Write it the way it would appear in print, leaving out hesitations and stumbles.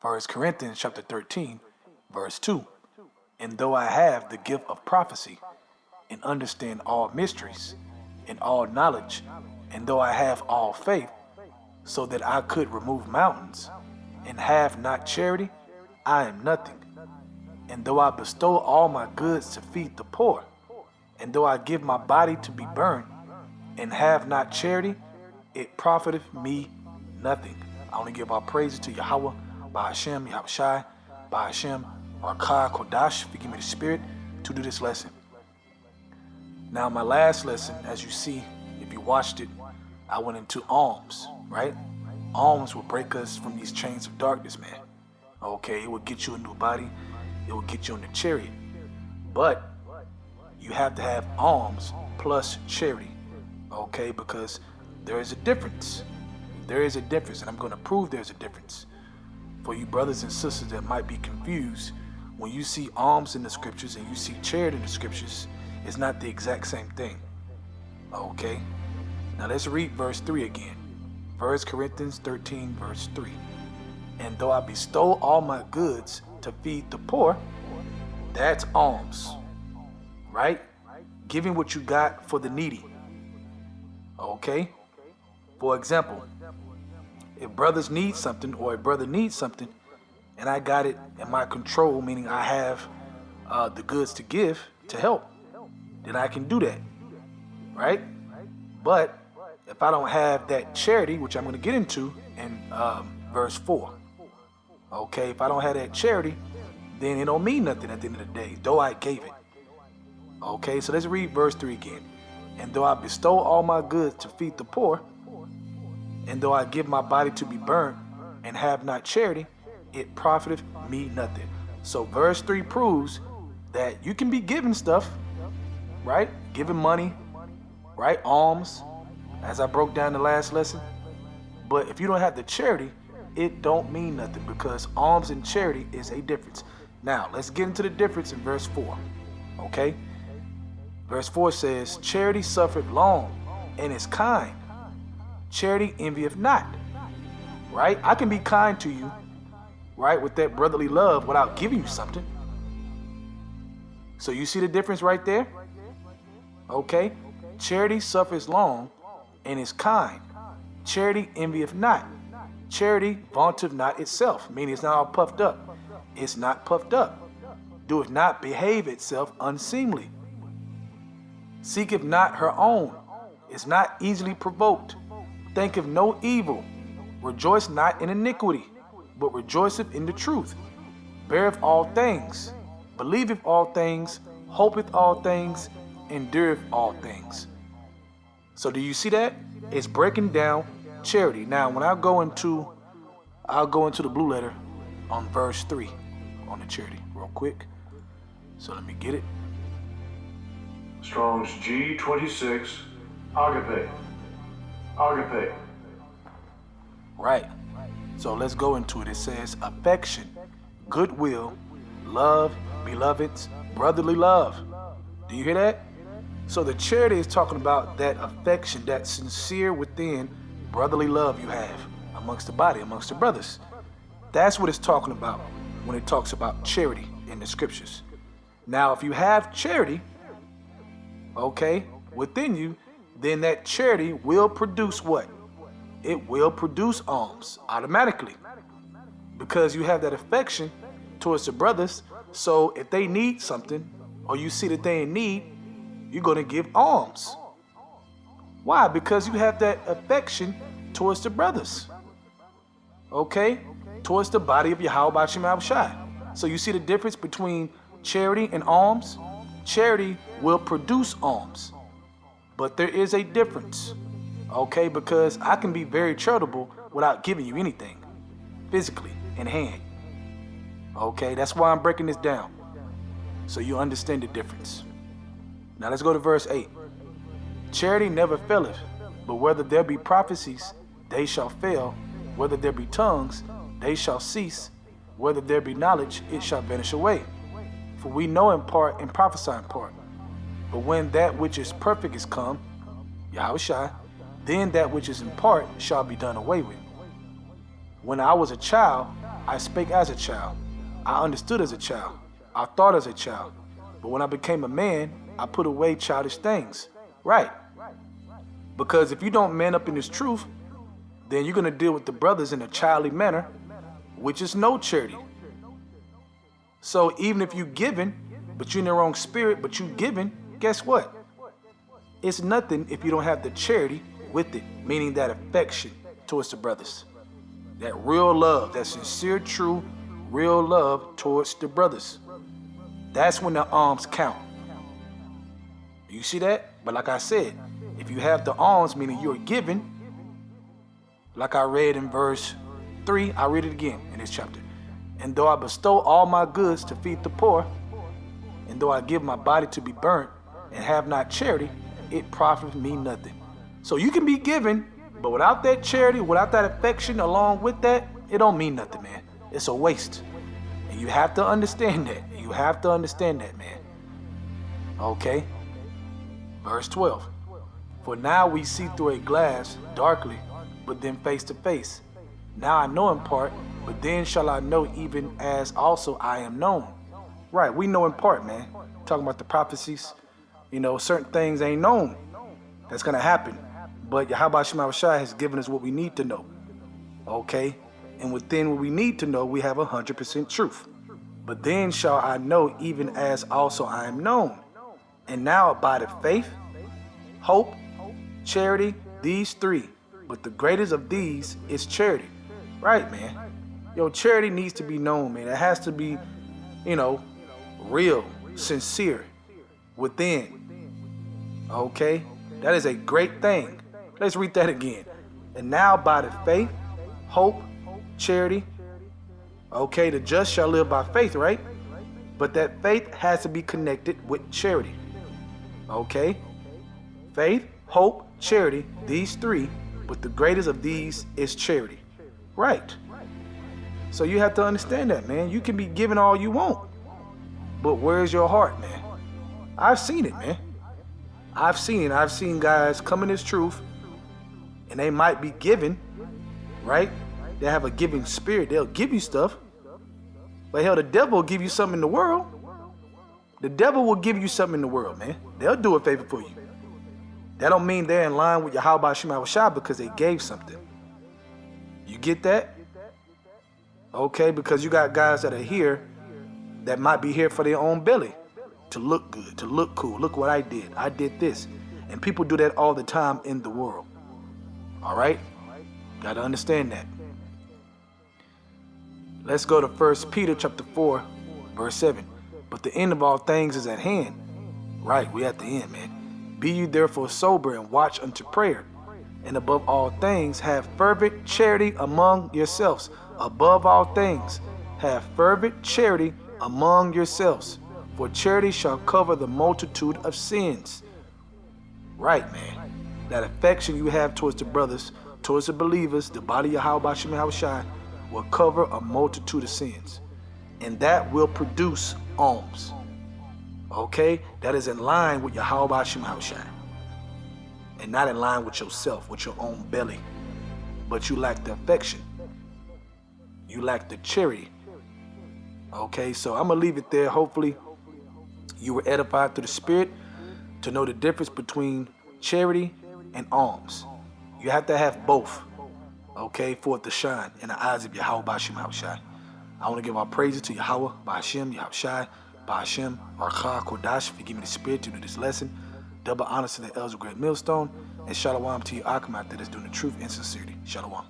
1 Corinthians chapter 13, verse 2. And though I have the gift of prophecy and understand all mysteries and all knowledge, and though I have all faith, so that I could remove mountains, and have not charity, I am nothing. And though I bestow all my goods to feed the poor, and though I give my body to be burned, and have not charity, it profiteth me nothing. I only give our praises to Yahweh, by Hashem, Yahushai, by Hashem, Rakah, Kodash, forgive me the Spirit, to do this lesson. Now, my last lesson, as you see, if you watched it, I went into alms, right? Alms will break us from these chains of darkness, man. Okay, it will get you a new body. It will get you in the chariot. But you have to have alms plus charity, okay? Because there is a difference. There is a difference, and I'm going to prove there's a difference. For you brothers and sisters that might be confused, when you see alms in the scriptures and you see charity in the scriptures, it's not the exact same thing, okay? Now let's read verse 3 again. 1 Corinthians 13, verse 3. And though I bestow all my goods to feed the poor, that's alms, right? Giving what you got for the needy, okay? For example, if brothers need something or a brother needs something and I got it in my control, meaning I have the goods to give to help, then I can do that, right? But if I don't have that charity, which I'm going to get into in verse 4, okay, if I don't have that charity, then it don't mean nothing at the end of the day, though I gave it. Okay, so let's read verse 3 again. And though I bestow all my goods to feed the poor, and though I give my body to be burnt, and have not charity, it profiteth me nothing. So verse 3 proves that you can be giving stuff, right? Giving money, right? Alms, as I broke down the last lesson. But if you don't have the charity, it don't mean nothing, because alms and charity is a difference. Now, let's get into the difference in verse 4, okay? Verse 4 says, charity suffereth long and is kind. Charity envieth not, right? I can be kind to you, right, with that brotherly love without giving you something. So you see the difference right there? Okay? Charity suffers long and is kind. Charity envieth not. Charity vaunteth not itself, meaning it's not all puffed up. It's not puffed up. Doeth not behave itself unseemly. Seeketh not her own. Is not easily provoked. Thinketh no evil. Rejoice not in iniquity, but rejoiceth in the truth. Beareth all things. Believeth all things. Hopeth all things. Endureth all things. So do you see that? It's breaking down charity. Now, when I'll go into the blue letter on verse 3 on the charity real quick. So let me get it. Strong's G26, agape. Agape. Right. So let's go into it. It says affection, goodwill, love, beloveds, brotherly love. Do you hear that? So the charity is talking about that affection, that sincere within brotherly love you have amongst the body, amongst the brothers. That's what it's talking about when it talks about charity in the scriptures. Now, if you have charity, okay, within you, then that charity will produce what? It will produce alms automatically, because you have that affection towards the brothers. So if they need something, or you see that they in need, you're going to give alms. Why? Because you have that affection towards the brothers, okay, towards the body of Yahweh B'Shem Yahushai. So you see the difference between charity and alms? Charity will produce alms, but there is a difference, okay, because I can be very charitable without giving you anything physically in hand. Okay, that's why I'm breaking this down, so you understand the difference. Now let's go to verse 8. Charity never faileth, but whether there be prophecies, they shall fail. Whether there be tongues, they shall cease. Whether there be knowledge, it shall vanish away. For we know in part and prophesy in part. But when that which is perfect is come, Yahushua, then that which is in part shall be done away with. When I was a child, I spake as a child. I understood as a child. I thought as a child. But when I became a man, I put away childish things. Right. Because if you don't man up in this truth, then you're going to deal with the brothers in a childly manner, which is no charity. So even if you giving, but you're in the wrong spirit, but you giving, guess what? It's nothing if you don't have the charity with it, meaning that affection towards the brothers. That real love, that sincere, true, real love towards the brothers. That's when the alms count. You see that? But like I said, if you have the alms, meaning you're giving, like I read in verse 3, I read it again in this chapter. And though I bestow all my goods to feed the poor, and though I give my body to be burnt, and have not charity, it profiteth me nothing. So you can be giving, but without that charity, without that affection along with that, it don't mean nothing, man. It's a waste. And you have to understand that. You have to understand that, man. Okay? Verse 12. For now we see through a glass darkly, but then face to face. Now I know in part, but then shall I know even as also I am known. Right, we know in part, man. Talking about the prophecies. You know, certain things ain't known that's going to happen. But Yahweh Shema Shai has given us what we need to know. Okay? And within what we need to know, we have 100% truth. But then shall I know even as also I am known. And now abideth faith, hope, charity, these three. But the greatest of these is charity. Right, man. Yo, charity needs to be known, man. It has to be, you know, real, sincere, within. Okay? That is a great thing. Let's read that again. And now by the faith, hope, charity. Okay, the just shall live by faith, right? But that faith has to be connected with charity. Okay? Faith, hope, charity, these three. But the greatest of these is charity. Right. So you have to understand that, man. You can be giving all you want. But where's your heart, man? I've seen it, man. I've seen it. I've seen guys come in this truth, and they might be giving, right? They have a giving spirit. They'll give you stuff. But hell, the devil will give you something in the world. The devil will give you something in the world, man. They'll do a favor for you. That don't mean they're in line with Yahweh Shema Shai because they gave something. You get that? Okay, because you got guys that are here that might be here for their own belly. To look good, to look cool. Look what I did. I did this. And people do that all the time in the world. All right? Got to understand that. Let's go to 1 Peter chapter 4, verse 7. But the end of all things is at hand. Right, we at the end, man. Be you therefore sober and watch unto prayer. And above all things, have fervent charity among yourselves. Above all things, have fervent charity among yourselves. For charity shall cover the multitude of sins. Right, man. That affection you have towards the brothers, towards the believers, the body of Yahweh Shema Shai, will cover a multitude of sins. And that will produce alms. Okay? That is in line with Yahweh Shema Shai. And not in line with yourself, with your own belly. But you lack the affection. You lack the charity. Okay, so I'm going to leave it there. Hopefully, you were edified through the Spirit to know the difference between charity and alms. You have to have both, okay, for it to shine in the eyes of Yahweh Ba'ashem Yahushai. I want to give our praises to Yahweh Ba'ashem Yahushai, Ba'ashem Archa Kodash for giving me the Spirit to do this lesson. Double honors to the elders of Great Millstone, and Shalom to you, Akhmat, that is doing the truth and sincerity. Shalom.